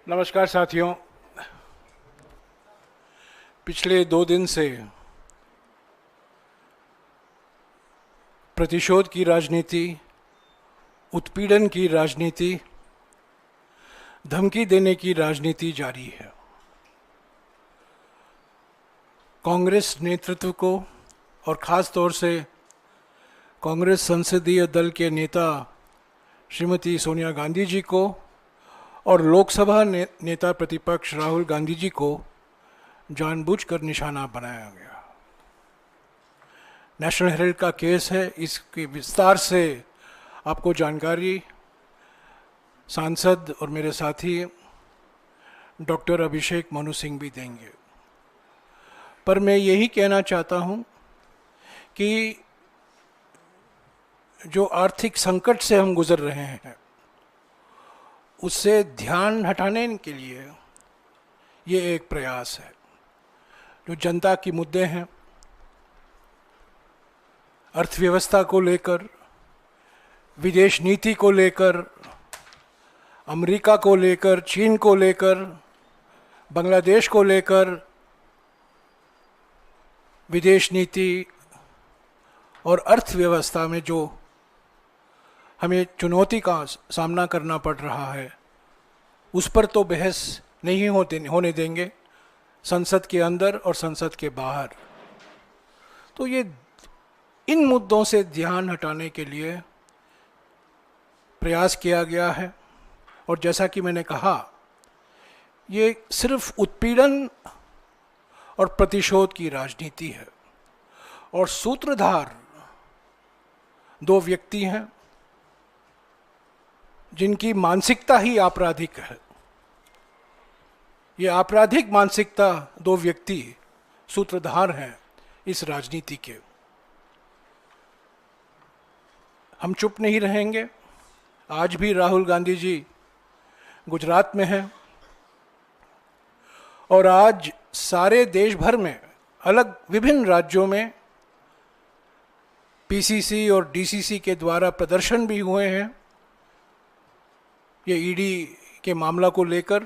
नमस्कार साथियों। पिछले 2 दिन से प्रतिशोध की राजनीति, उत्पीड़न की राजनीति, धमकी देने की राजनीति जारी है। कांग्रेस नेतृत्व को और ख़ास तौर से कांग्रेस संसदीय दल के नेता श्रीमती सोनिया गांधी जी को और लोकसभा नेता प्रतिपक्ष राहुल गांधी जी को जानबूझकर निशाना बनाया गया। नेशनल हेराल्ड का केस है, इसके विस्तार से आपको जानकारी सांसद और मेरे साथी डॉक्टर अभिषेक मनु सिंह भी देंगे। पर मैं यही कहना चाहता हूं कि जो आर्थिक संकट से हम गुजर रहे हैं उससे ध्यान हटाने के लिए ये एक प्रयास है। जो जनता के मुद्दे हैं, अर्थव्यवस्था को लेकर, विदेश नीति को लेकर, अमेरिका को लेकर, चीन को लेकर, बांग्लादेश को लेकर, विदेश नीति और अर्थव्यवस्था में जो हमें चुनौती का सामना करना पड़ रहा है, उस पर तो बहस नहीं होने देंगे संसद के अंदर और संसद के बाहर। तो ये इन मुद्दों से ध्यान हटाने के लिए प्रयास किया गया है। और जैसा कि मैंने कहा, ये सिर्फ उत्पीड़न और प्रतिशोध की राजनीति है और सूत्रधार 2 व्यक्ति हैं जिनकी मानसिकता ही आपराधिक है। ये आपराधिक मानसिकता 2 व्यक्ति सूत्रधार हैं इस राजनीति के। हम चुप नहीं रहेंगे। आज भी राहुल गांधी जी गुजरात में हैं और आज सारे देश भर में अलग विभिन्न राज्यों में पीसीसी और डीसीसी के द्वारा प्रदर्शन भी हुए हैं ये ईडी के मामला को लेकर।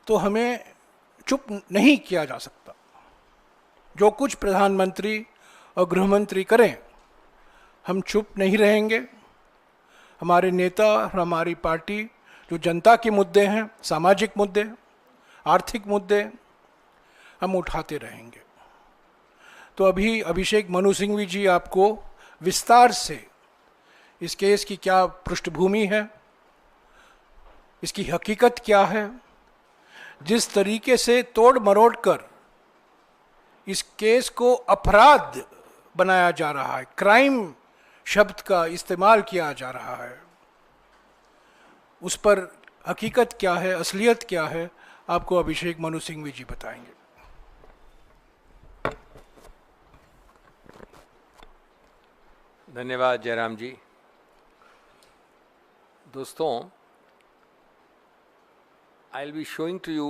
तो हमें चुप नहीं किया जा सकता। जो कुछ प्रधानमंत्री और गृहमंत्री करें, हम चुप नहीं रहेंगे। हमारे नेता और हमारी पार्टी जो जनता के मुद्दे हैं, सामाजिक मुद्दे, आर्थिक मुद्दे, हम उठाते रहेंगे। तो अभी अभिषेक मनु सिंघवी जी आपको विस्तार से इस केस की क्या पृष्ठभूमि है, इसकी हकीकत क्या है, जिस तरीके से तोड़ मरोड़ कर इस केस को अपराध बनाया जा रहा है, क्राइम शब्द का इस्तेमाल किया जा रहा है, उस पर हकीकत क्या है, असलियत क्या है, आपको अभिषेक मनु सिंघवी जी बताएंगे। धन्यवाद जयराम जी। दोस्तों, I'll be showing to you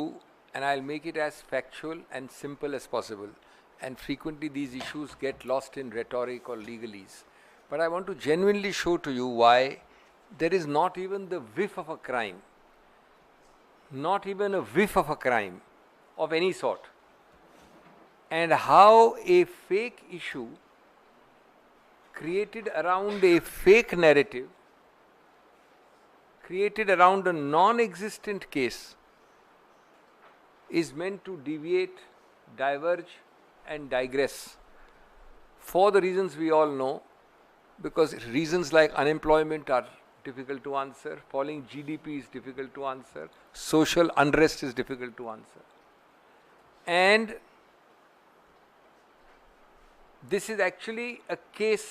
and I'll make it as factual and simple as possible, and frequently these issues get lost in rhetoric or legalese, but I want to genuinely show to you why there is not even the whiff of a crime, not even a whiff of a crime of any sort, and how a fake issue created around a fake narrative, created around a non-existent case, is meant to deviate, diverge and digress for the reasons we all know, because reasons like unemployment are difficult to answer, falling GDP is difficult to answer, social unrest is difficult to answer. And this is actually a case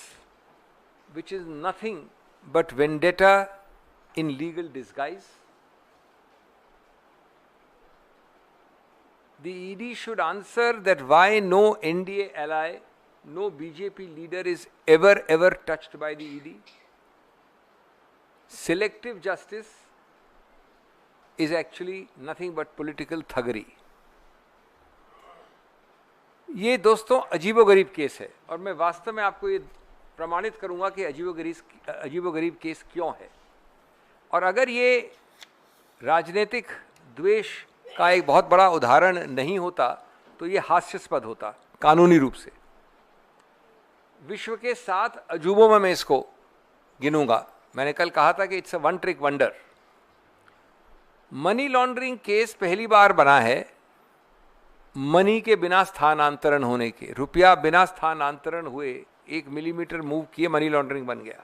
which is nothing but vendetta in legal disguise. The ED should answer that why no NDA ally, no BJP leader is ever touched by the ED. Selective justice is actually nothing but political thuggery. ये दोस्तों अजीबोगरीब case है और मैं वास्तव में आपको ये प्रमाणित करूंगा कि अजीबोगरीब केस क्यों है। और अगर ये राजनीतिक द्वेष का एक बहुत बड़ा उदाहरण नहीं होता तो ये हास्यास्पद होता कानूनी रूप से। विश्व के 7 अजूबों में मैं इसको गिनूंगा। मैंने कल कहा था कि it's a one trick wonder. Money laundering case पहली बार बना है मनी के बिना स्थानांतरण होने के, रुपया बिना स्थानांतरण हुए 1 मिलीमीटर मूव किए मनी लॉन्ड्रिंग बन गया।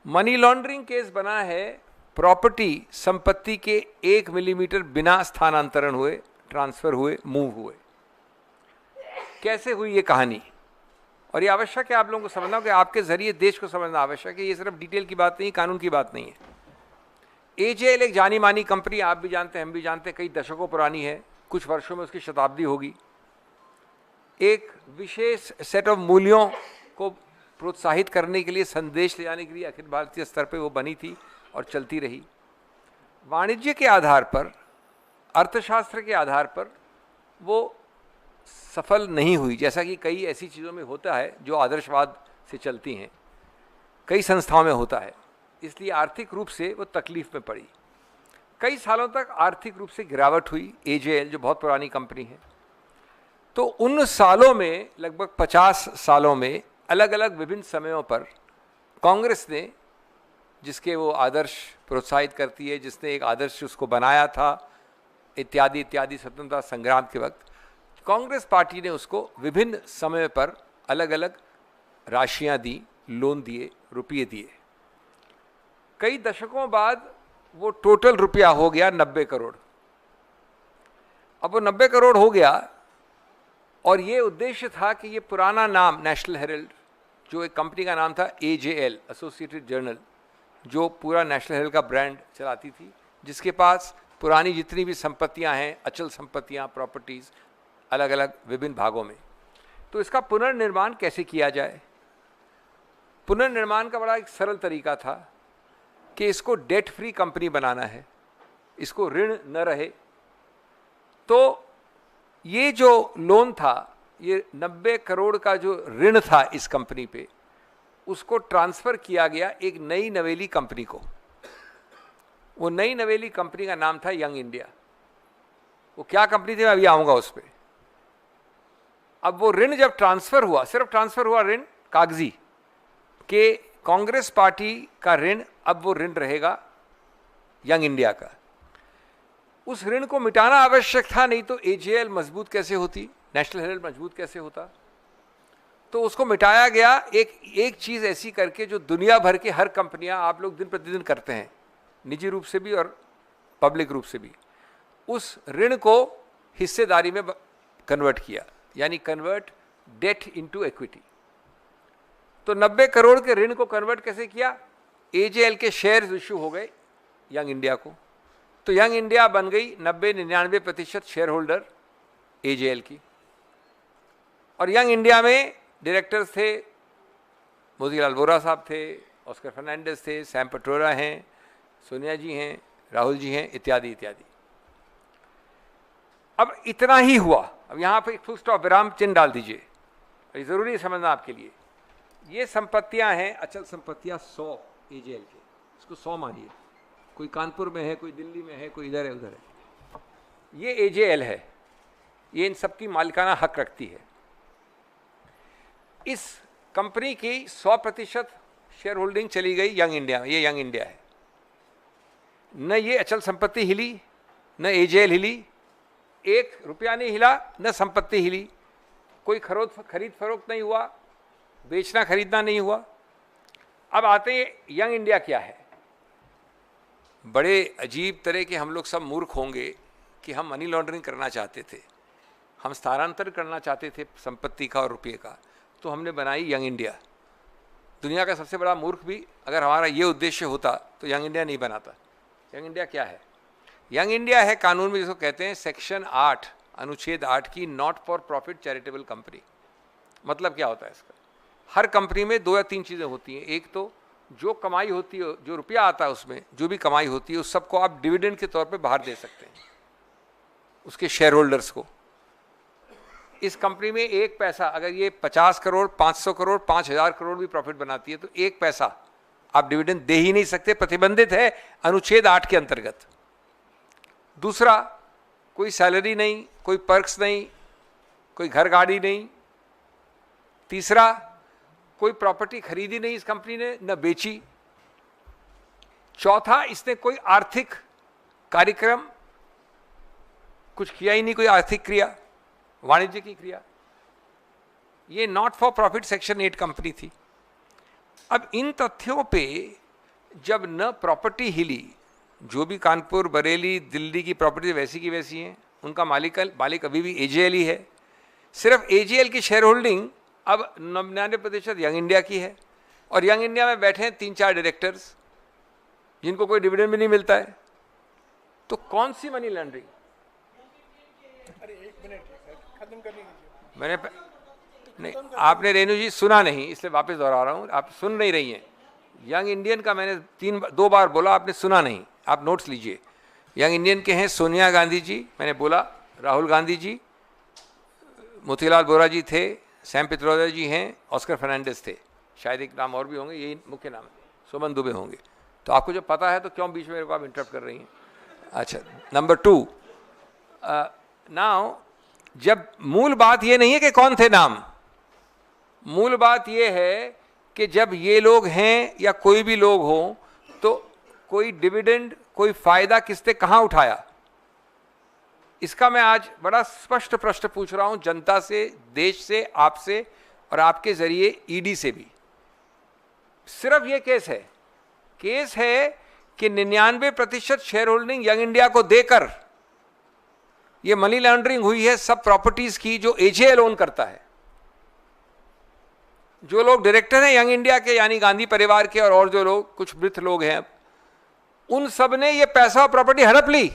मनी लॉन्ड्रिंग केस बना है प्रॉपर्टी, संपत्ति के 1 मिलीमीटर बिना स्थानांतरण हुए, ट्रांसफर हुए, मूव हुए। कैसे हुई ये कहानी? और ये आवश्यक है आप लोगों को समझना कि आपके जरिए देश को समझना आवश्यक है। ये सिर्फ डिटेल की बात नहीं, कानून की बात नहीं है। एजेएल एक जानी मानी कंपनी, आप भी जानते हैं, हम भी जानते हैं, कई दशकों पुरानी है, कुछ वर्षों में उसकी शताब्दी होगी। एक विशेष सेट ऑफ मूल्यों को प्रोत्साहित करने के लिए, संदेश ले जाने के लिए अखिल भारतीय स्तर पे वो बनी थी और चलती रही। वाणिज्य के आधार पर, अर्थशास्त्र के आधार पर वो सफल नहीं हुई, जैसा कि कई ऐसी चीज़ों में होता है जो आदर्शवाद से चलती हैं, कई संस्थाओं में होता है। इसलिए आर्थिक रूप से वो तकलीफ में पड़ी। कई सालों तक आर्थिक रूप से गिरावट हुई। एजेएल जो बहुत पुरानी कंपनी है, तो उन सालों में, लगभग 50 सालों में, अलग अलग विभिन्न समयों पर कांग्रेस ने, जिसके वो आदर्श प्रोत्साहित करती है, जिसने एक आदर्श उसको बनाया था इत्यादि इत्यादि, स्वतंत्रता संग्राम के वक्त कांग्रेस पार्टी ने उसको विभिन्न समय पर अलग अलग राशियां दी, लोन दिए, रुपये दिए। कई दशकों बाद वो टोटल रुपया हो गया 90 करोड़। अब वो 90 करोड़ हो गया और ये उद्देश्य था कि ये पुराना नाम नेशनल हेरल्ड, जो एक कंपनी का नाम था एजेएल, एसोसिएटेड जर्नल, जो पूरा नेशनल हेरल्ड का ब्रांड चलाती थी, जिसके पास पुरानी जितनी भी संपत्तियां हैं, अचल संपत्तियां, प्रॉपर्टीज़, अलग अलग विभिन्न भागों में, तो इसका पुनर्निर्माण कैसे किया जाए। पुनर्निर्माण का बड़ा एक सरल तरीका था कि इसको डेट फ्री कंपनी बनाना है, इसको ऋण न रहे। तो ये जो लोन था, ये 90 करोड़ का जो ऋण था इस कंपनी पे, उसको ट्रांसफर किया गया एक नई नवेली कंपनी को। वो नई नवेली कंपनी का नाम था यंग इंडिया। वो क्या कंपनी थी, मैं अभी आऊंगा उस पर। अब वो ऋण जब ट्रांसफर हुआ, सिर्फ ट्रांसफर हुआ ऋण कागजी, कि कांग्रेस पार्टी का ऋण, अब वो ऋण रहेगा यंग इंडिया का। उस ऋण को मिटाना आवश्यक था, नहीं तो एजेएल मजबूत कैसे होती, नेशनल हेरल्ड मजबूत कैसे होता। तो उसको मिटाया गया एक चीज ऐसी करके जो दुनिया भर के हर कंपनियां, आप लोग दिन प्रतिदिन करते हैं, निजी रूप से भी और पब्लिक रूप से भी। उस ऋण को हिस्सेदारी में कन्वर्ट किया, यानी कन्वर्ट डेट इनटू इक्विटी। तो 90 करोड़ के ऋण को कन्वर्ट कैसे किया? एजेएल के शेयर्स इश्यू हो गए यंग इंडिया को। तो यंग इंडिया बन गई 90-99% शेयर होल्डर एजेएल की। और यंग इंडिया में डायरेक्टर्स थे, मोतीलाल वोरा साहब थे, ऑस्कर फर्नांडिस थे, सैम पिट्रोडा हैं, सोनिया जी हैं, राहुल जी हैं, इत्यादि इत्यादि। अब इतना ही हुआ। अब यहाँ पर एक फुल स्टॉप, विराम चिन्ह डाल दीजिए, ये जरूरी है समझना आपके लिए। ये संपत्तियां हैं, अचल संपत्तियां 100 एजेएल के, इसको 100 मानिए। कोई कानपुर में है, कोई दिल्ली में है, कोई इधर है, उधर है। ये एजेएल है, ये इन सबकी मालिकाना हक रखती है। इस कंपनी की 100% शेयर होल्डिंग चली गई यंग इंडिया में। ये यंग इंडिया है। न ये अचल संपत्ति हिली, न एजेएल हिली, 1 रुपया नहीं हिला, न संपत्ति हिली, कोई खरीद फरोख्त नहीं हुआ, बेचना खरीदना नहीं हुआ। अब आते हैं यंग इंडिया क्या है। बड़े अजीब तरह के हम लोग सब मूर्ख होंगे कि हम मनी लॉन्ड्रिंग करना चाहते थे, हम स्थानांतरण करना चाहते थे संपत्ति का और रुपये का, तो हमने बनाई यंग इंडिया। दुनिया का सबसे बड़ा मूर्ख भी अगर हमारा ये उद्देश्य होता तो यंग इंडिया नहीं बनाता। यंग इंडिया क्या है? यंग इंडिया है कानून में जिसको कहते हैं सेक्शन 8 अनुच्छेद 8 की not for profit charitable company. मतलब क्या होता है इसका? हर कंपनी में 2 या 3 चीज़ें होती हैं। एक तो जो कमाई होती है, जो रुपया आता है उसमें जो भी कमाई होती है, उस सबको आप डिविडेंड के तौर पे बाहर दे सकते हैं उसके शेयर होल्डर्स को। इस कंपनी में 1 पैसा, अगर ये 50 करोड़, 500 करोड़, 5000 करोड़ भी प्रॉफिट बनाती है, तो 1 पैसा आप डिविडेंड दे ही नहीं सकते, प्रतिबंधित है अनुच्छेद 8 के अंतर्गत। दूसरा, कोई सैलरी नहीं, कोई पर्क्स नहीं, कोई घर गाड़ी नहीं। तीसरा, कोई प्रॉपर्टी खरीदी नहीं इस कंपनी ने, न बेची। चौथा, इसने कोई आर्थिक कार्यक्रम कुछ किया ही नहीं, कोई आर्थिक क्रिया, वाणिज्य की क्रिया। ये not for profit section 8 company थी। अब इन तथ्यों पे जब न प्रॉपर्टी हिली, जो भी कानपुर, बरेली, दिल्ली की प्रॉपर्टी वैसी की वैसी हैं, उनका मालिक अभी भी एजेएल ही है। सिर्फ एजेएल की शेयर होल्डिंग अब 99% यंग इंडिया की है, और यंग इंडिया में बैठे हैं 3-4 डायरेक्टर्स जिनको कोई डिविडेंड भी नहीं मिलता है। तो कौन सी मनी लॉन्ड्रिंग? अरे एक मिनट खत्म करने दीजिए। मैंने नहीं, आपने रेणु जी सुना नहीं, इसलिए वापस दोहरा रहा हूँ, आप सुन नहीं रही हैं। यंग इंडियन का मैंने 2 बार बोला, आपने सुना नहीं। आप नोट्स लीजिए। यंग इंडियन के हैं सोनिया गांधी जी, मैंने बोला, राहुल गांधी जी, मोतीलाल वोरा जी थे, सैम पित्रोदा जी हैं, ऑस्कर फर्नांडिस थे, शायद एक नाम और भी होंगे, यही मुख्य नाम है, सुमन दुबे होंगे। तो आपको जब पता है तो क्यों बीच में मेरे को आप इंटरप्ट कर रही हैं? अच्छा, नंबर 2, नाउ जब मूल बात ये नहीं है कि कौन थे नाम, मूल बात ये है कि जब ये लोग हैं या कोई भी लोग हो, तो कोई डिविडेंड, कोई फायदा किसने कहां उठाया, इसका मैं आज बड़ा स्पष्ट प्रश्न पूछ रहा हूं जनता से, देश से, आपसे, और आपके जरिए ईडी से भी। सिर्फ ये केस है कि 99% शेयर होल्डिंग यंग इंडिया को देकर ये मनी लॉन्ड्रिंग हुई है सब प्रॉपर्टीज की जो एजेएल ओन करता है। जो लोग डायरेक्टर हैं यंग इंडिया के, यानी गांधी परिवार के, और जो लोग कुछ मृत लोग हैं, उन सब ने ये पैसा और प्रॉपर्टी हड़प ली।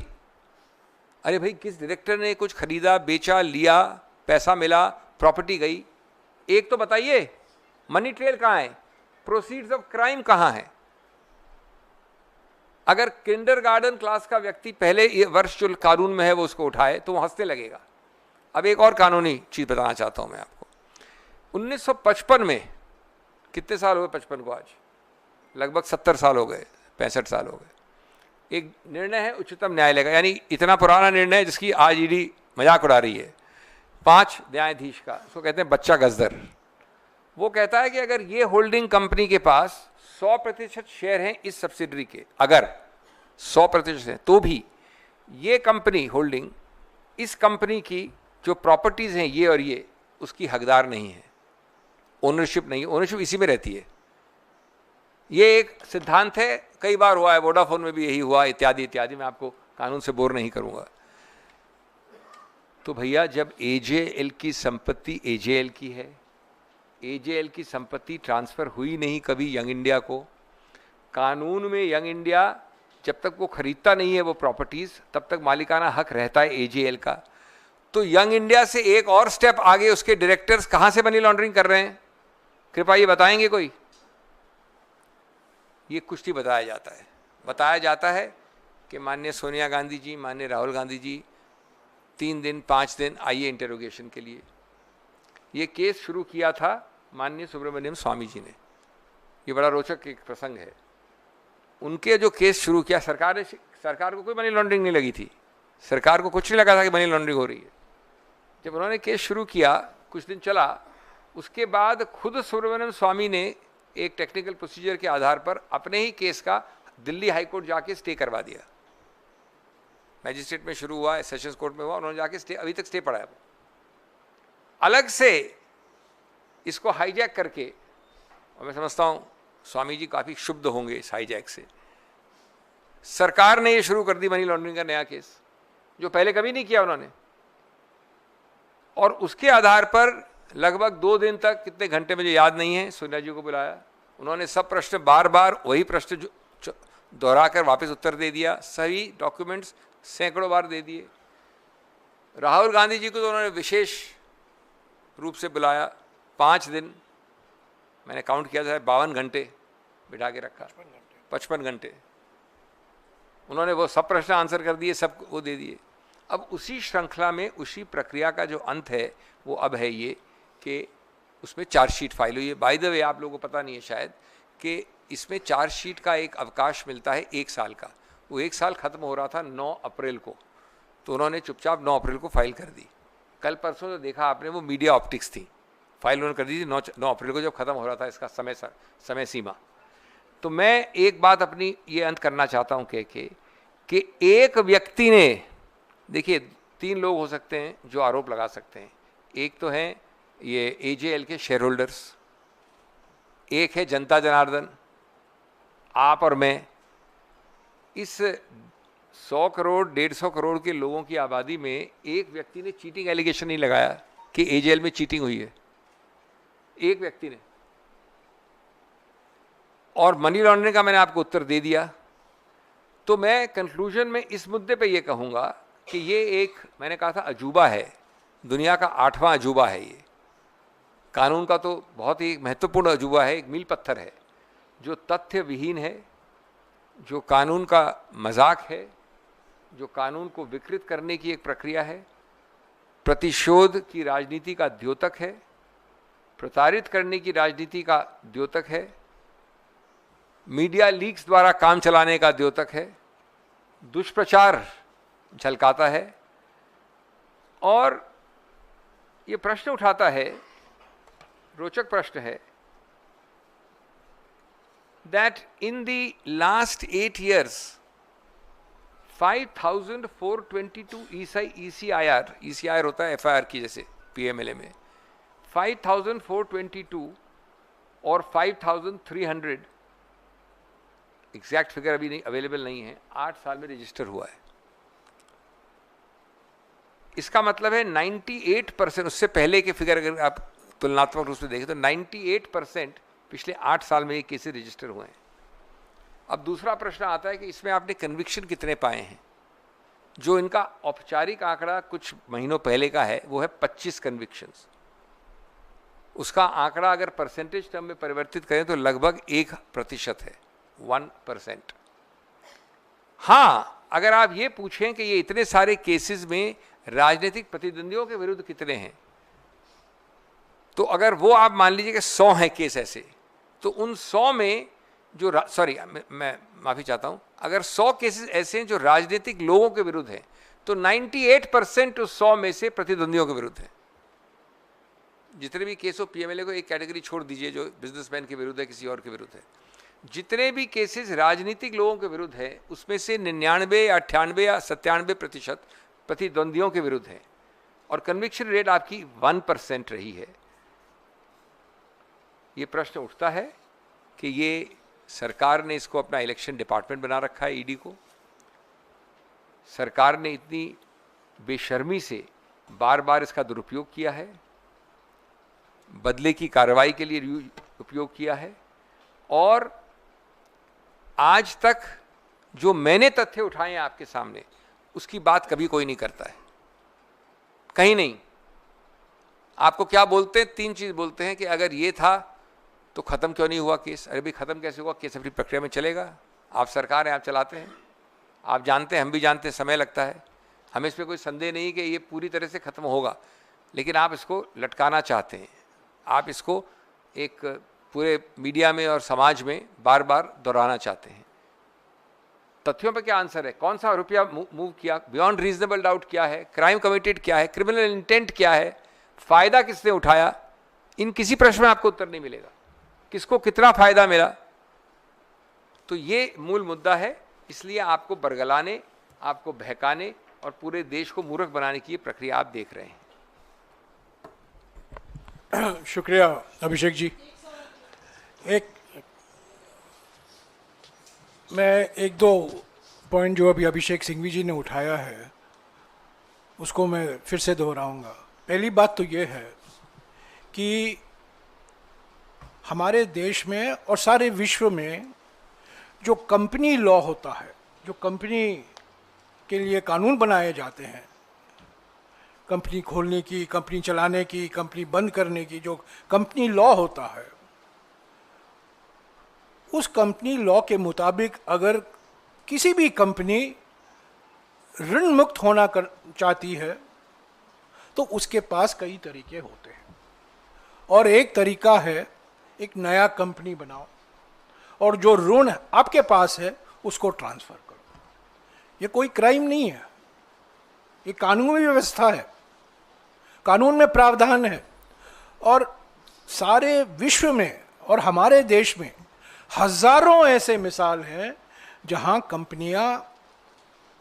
अरे भाई, किस डायरेक्टर ने कुछ खरीदा, बेचा, लिया, पैसा मिला, प्रॉपर्टी गई? एक तो बताइए, मनी ट्रेल कहां है, प्रोसीड्स ऑफ क्राइम कहां है? अगर किंडरगार्टन क्लास का व्यक्ति पहले ये वर्ष जो कानून में है वो उसको उठाए तो वो हंसने लगेगा। अब एक और कानूनी चीज बताना चाहता हूं मैं आपको। 1955 में, कितने साल हो गए 55 को आज? लगभग 70 साल हो गए, 65 साल हो गए। एक निर्णय है उच्चतम न्यायालय का, यानी इतना पुराना निर्णय जिसकी आज ईडी मजाक उड़ा रही है, 5 न्यायाधीश का, उसको कहते हैं बच्चा गजदर। वो कहता है कि अगर ये होल्डिंग कंपनी के पास 100% शेयर हैं इस सब्सिडरी के, अगर 100% हैं, तो भी ये कंपनी होल्डिंग, इस कंपनी की जो प्रॉपर्टीज हैं ये और ये, उसकी हकदार नहीं है, ओनरशिप नहीं है, ओनरशिप इसी में रहती है। ये एक सिद्धांत है, कई बार हुआ है, वोडाफोन में भी यही हुआ, इत्यादि इत्यादि। मैं आपको कानून से बोर नहीं करूंगा। तो भैया, जब एजेएल की संपत्ति एजेएल की है, एजेएल की संपत्ति ट्रांसफर हुई नहीं कभी यंग इंडिया को, कानून में यंग इंडिया जब तक वो खरीदता नहीं है वो प्रॉपर्टीज, तब तक मालिकाना हक रहता है एजेएल का। तो यंग इंडिया से एक और स्टेप आगे उसके डायरेक्टर्स कहां से मनी लॉन्ड्रिंग कर रहे हैं? कृपया ये बताएंगे कोई? ये कुछ नहीं बताया जाता है कि माननीय सोनिया गांधी जी, माननीय राहुल गांधी जी 3 दिन 5 दिन आइए इंटरोगेशन के लिए। ये केस शुरू किया था माननीय सुब्रमण्यम स्वामी जी ने। ये बड़ा रोचक एक प्रसंग है। उनके जो केस शुरू किया, सरकार को कोई मनी लॉन्ड्रिंग नहीं लगी थी, सरकार को कुछ नहीं लगा था कि मनी लॉन्ड्रिंग हो रही है। जब उन्होंने केस शुरू किया, कुछ दिन चला, उसके बाद खुद सुब्रमण्यम स्वामी ने एक टेक्निकल प्रोसीजर के आधार पर अपने ही केस का दिल्ली हाईकोर्ट जाके स्टे करवा दिया। मैजिस्ट्रेट में शुरू हुआ, सेशंस कोर्ट में हुआ, उन्होंने जाके स्टे, अभी तक स्टे पड़ा है। अलग से इसको हाईजैक करके, और मैं समझता हूं स्वामी जी काफी क्षुब्ध होंगे इस हाईजैक से, सरकार ने ये शुरू कर दी मनी लॉन्ड्रिंग का नया केस, जो पहले कभी नहीं किया उन्होंने। और उसके आधार पर लगभग 2 दिन तक, कितने घंटे मुझे याद नहीं है, सोनिया जी को बुलाया, उन्होंने सब प्रश्न बार बार वही प्रश्न दोहरा कर वापस उत्तर दे दिया, सही डॉक्यूमेंट्स सैकड़ों बार दे दिए। राहुल गांधी जी को तो उन्होंने विशेष रूप से बुलाया, 5 दिन, मैंने काउंट किया था, 52 घंटे बिठा के रखा, 55 घंटे। उन्होंने वो सब प्रश्न आंसर कर दिए, सब वो दे दिए। अब उसी श्रृंखला में, उसी प्रक्रिया का जो अंत है वो अब है ये कि उसमें चार्जशीट फाइल हुई है। बाय द वे, आप लोगों को पता नहीं है शायद कि इसमें चार्जशीट का एक अवकाश मिलता है 1 साल का। वो 1 साल खत्म हो रहा था 9 अप्रैल को, तो उन्होंने चुपचाप 9 अप्रैल को फाइल कर दी। कल परसों जो देखा आपने वो मीडिया ऑप्टिक्स थी, फाइल उन्होंने कर दी थी 9 अप्रैल को, जब खत्म हो रहा था इसका समय सीमा। तो मैं एक बात अपनी ये अंत करना चाहता हूँ कि एक व्यक्ति ने, देखिए 3 लोग हो सकते हैं जो आरोप लगा सकते हैं। एक तो हैं ये AJL के शेयर होल्डर्स, एक है जनता जनार्दन, आप और मैं। इस 100 करोड़ 150 करोड़ के लोगों की आबादी में एक व्यक्ति ने चीटिंग एलिगेशन नहीं लगाया कि AJL में चीटिंग हुई है, एक व्यक्ति ने। और मनी लॉन्ड्रिंग का मैंने आपको उत्तर दे दिया। तो मैं कंक्लूजन में इस मुद्दे पे ये कहूँगा कि ये एक, मैंने कहा था अजूबा है, दुनिया का 8वां अजूबा है ये। कानून का तो बहुत ही महत्वपूर्ण अजूबा है, एक मील पत्थर है जो तथ्य विहीन है, जो कानून का मजाक है, जो कानून को विकृत करने की एक प्रक्रिया है, प्रतिशोध की राजनीति का द्योतक है, प्रताड़ित करने की राजनीति का द्योतक है, मीडिया लीक्स द्वारा काम चलाने का द्योतक है, दुष्प्रचार झलकाता है। और ये प्रश्न उठाता है, रोचक प्रश्न है, that in the last 8 years 5422 ECIR होता है FIR की जैसे PMLA में, 5422 और 5300, एग्जैक्ट फिगर अभी नहीं अवेलेबल नहीं है, 8 साल में रजिस्टर हुआ है। इसका मतलब है 98%, उससे पहले के फिगर अगर आप तुलनात्मक रूप से देखें तो 98% पिछले 8 साल में ये केसेस रजिस्टर हुए हैं। अब दूसरा प्रश्न आता है कि इसमें आपने कन्विक्शन कितने पाए हैं। जो इनका औपचारिक आंकड़ा कुछ महीनों पहले का है वो है 25 कन्विक्शंस। उसका आंकड़ा अगर परसेंटेज टर्म में परिवर्तित करें तो लगभग 1% है, 1%। हाँ, अगर आप ये पूछें कि ये इतने सारे केसेस में राजनीतिक प्रतिद्वंदियों के विरुद्ध कितने हैं, तो अगर वो आप मान लीजिए कि 100 हैं केस ऐसे, तो उन 100 में जो मैं माफ़ी चाहता हूँ, अगर 100 केसेस ऐसे हैं जो राजनीतिक लोगों के विरुद्ध हैं, तो 98% उस 100 में से प्रतिद्वंदियों के विरुद्ध हैं। जितने भी केस हो, PMLA को एक कैटेगरी छोड़ दीजिए जो बिजनेसमैन के विरुद्ध है, किसी और के विरुद्ध है, जितने भी केसेस राजनीतिक लोगों के विरुद्ध है उसमें से 99 या 98 या 97% प्रतिद्वंदियों के विरुद्ध है। और कन्विक्शन रेट आपकी 1% रही है। ये प्रश्न उठता है कि ये सरकार ने इसको अपना इलेक्शन डिपार्टमेंट बना रखा है, ईडी को। सरकार ने इतनी बेशर्मी से बार बार इसका दुरुपयोग किया है, बदले की कार्रवाई के लिए उपयोग किया है, और आज तक जो मैंने तथ्य उठाए हैं आपके सामने उसकी बात कभी कोई नहीं करता है, कहीं नहीं। आपको क्या बोलते हैं? 3 चीज बोलते हैं कि अगर ये था तो खत्म क्यों नहीं हुआ केस। अरे भाई खत्म कैसे हुआ? केस अपनी प्रक्रिया में चलेगा। आप सरकार हैं, आप चलाते हैं, आप जानते हैं, हम भी जानते हैं, समय लगता है। हमें इसमें कोई संदेह नहीं कि ये पूरी तरह से खत्म होगा, लेकिन आप इसको लटकाना चाहते हैं, आप इसको एक पूरे मीडिया में और समाज में बार बार दोहराना चाहते हैं। तथ्यों पर क्या आंसर है? कौन सा रुपया मूव किया, बियॉन्ड रीजनेबल डाउट क्या है, क्राइम कमिटेड क्या है, क्रिमिनल इंटेंट क्या है, फायदा किसने उठाया, इन किसी प्रश्न में आपको उत्तर नहीं मिलेगा। किसको कितना फायदा मिला, तो ये मूल मुद्दा है। इसलिए आपको बरगलाने, आपको बहकाने और पूरे देश को मूर्ख बनाने की ये प्रक्रिया आप देख रहे हैं। शुक्रिया अभिषेक जी। मैं एक दो पॉइंट जो अभी अभिषेक सिंघवी जी ने उठाया है उसको मैं फिर से दोहराऊंगा। पहली बात तो ये है कि हमारे देश में और सारे विश्व में जो कंपनी लॉ होता है, जो कंपनी के लिए कानून बनाए जाते हैं, कंपनी खोलने की, कंपनी चलाने की, कंपनी बंद करने की, जो कंपनी लॉ होता है, उस कंपनी लॉ के मुताबिक अगर किसी भी कंपनी ऋण मुक्त होना चाहती है तो उसके पास कई तरीके होते हैं। और एक तरीका है एक नया कंपनी बनाओ और जो ऋण आपके पास है उसको ट्रांसफर करो। ये कोई क्राइम नहीं है, ये कानूनी व्यवस्था है, कानून में प्रावधान है। और सारे विश्व में और हमारे देश में हजारों ऐसे मिसाल हैं जहां कंपनियां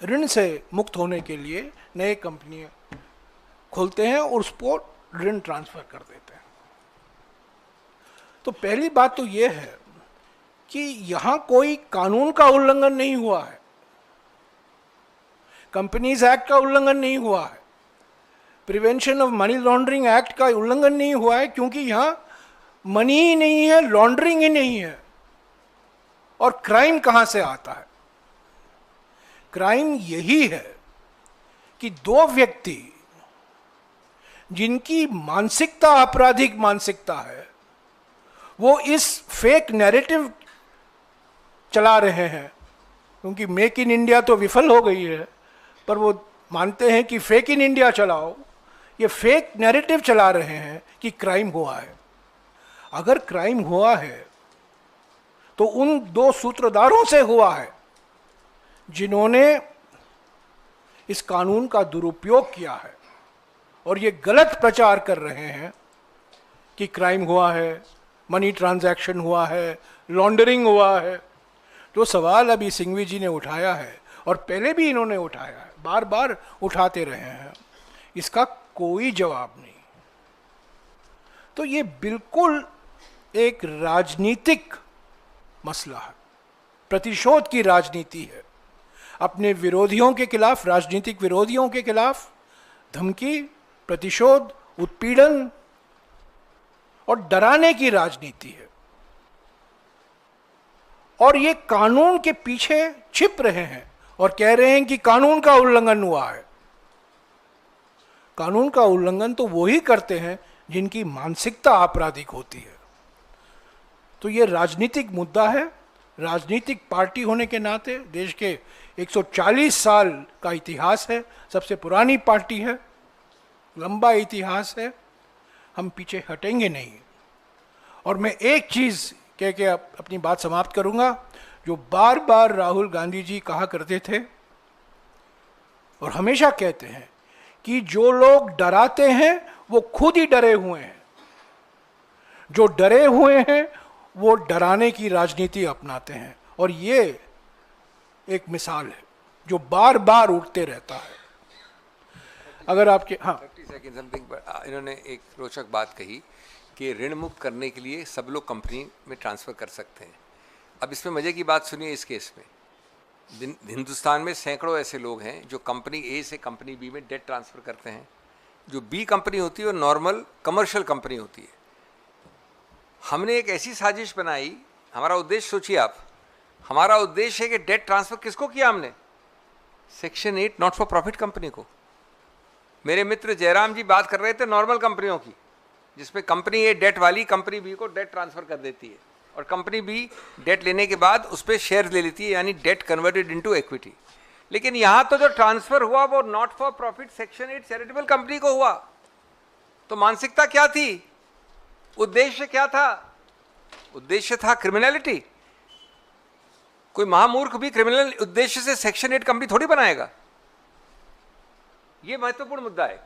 ऋण से मुक्त होने के लिए नए कंपनियां खोलते हैं और उसको ऋण ट्रांसफर कर देते हैं। तो पहली बात तो यह है कि यहां कोई कानून का उल्लंघन नहीं हुआ है, कंपनीज एक्ट का उल्लंघन नहीं हुआ है, prevention of money laundering act का उल्लंघन नहीं हुआ है, क्योंकि यहां मनी ही नहीं है, लॉन्ड्रिंग ही नहीं है। और क्राइम कहां से आता है? क्राइम यही है कि दो व्यक्ति जिनकी मानसिकता आपराधिक मानसिकता है, वो इस फेक नैरेटिव चला रहे हैं, क्योंकि मेक इन इंडिया तो विफल हो गई है, पर वो मानते हैं कि फेक इन इंडिया चलाओ। ये फेक नैरेटिव चला रहे हैं कि क्राइम हुआ है। अगर क्राइम हुआ है तो उन दो सूत्रधारों से हुआ है जिन्होंने इस कानून का दुरुपयोग किया है और ये गलत प्रचार कर रहे हैं कि क्राइम हुआ है, मनी ट्रांजैक्शन हुआ है, लॉन्ड्रिंग हुआ है। जो सवाल अभी सिंघवी जी ने उठाया है और पहले भी इन्होंने उठाया है, बार बार उठाते रहे हैं, इसका कोई जवाब नहीं। तो ये बिल्कुल एक राजनीतिक मसला है, प्रतिशोध की राजनीति है। अपने विरोधियों के खिलाफ, राजनीतिक विरोधियों के खिलाफ धमकी, प्रतिशोध, उत्पीड़न और डराने की राजनीति है। और ये कानून के पीछे छिप रहे हैं और कह रहे हैं कि कानून का उल्लंघन हुआ है। कानून का उल्लंघन तो वो ही करते हैं जिनकी मानसिकता आपराधिक होती है। तो ये राजनीतिक मुद्दा है। राजनीतिक पार्टी होने के नाते देश के 140 साल का इतिहास है, सबसे पुरानी पार्टी है, लंबा इतिहास है, हम पीछे हटेंगे नहीं। और मैं एक चीज़ कह के अपनी बात समाप्त करूंगा, जो बार बार राहुल गांधी जी कहा करते थे और हमेशा कहते हैं कि जो लोग डराते हैं वो खुद ही डरे हुए हैं, जो डरे हुए हैं वो डराने की राजनीति अपनाते हैं। और ये एक मिसाल है जो बार बार उठते रहता है। अगर आपके 30 सेकंड समथिंग, इन्होंने एक रोचक बात कही कि ऋण मुक्त करने के लिए सब लोग कंपनी में ट्रांसफ़र कर सकते हैं। अब इसमें मज़े की बात सुनिए। इस केस में हिंदुस्तान में सैकड़ों ऐसे लोग हैं जो कंपनी ए से कंपनी बी में डेट ट्रांसफ़र करते हैं। जो बी कंपनी होती है वो नॉर्मल कमर्शियल कंपनी होती है। हमने एक ऐसी साजिश बनाई, हमारा उद्देश्य सोचिए आप, हमारा उद्देश्य है कि डेट ट्रांसफ़र किसको किया हमने? Section 8 not for profit company को। मेरे मित्र जयराम जी बात कर रहे थे नॉर्मल कंपनियों की, जिसमें कंपनी ए डेट वाली कंपनी बी को डेट ट्रांसफ़र कर देती है और कंपनी बी डेट लेने के बाद उस पर शेयर ले लेती है, यानी डेट कन्वर्टेड इनटू इक्विटी। लेकिन यहां तो जो ट्रांसफर हुआ वो not for profit section 8 charitable company को हुआ। तो मानसिकता क्या थी? उद्देश्य क्या था? उद्देश्य था क्रिमिनलिटी। कोई महामूर्ख भी क्रिमिनल उद्देश्य से सेक्शन 8 कंपनी थोड़ी बनाएगा। ये महत्वपूर्ण मुद्दा है।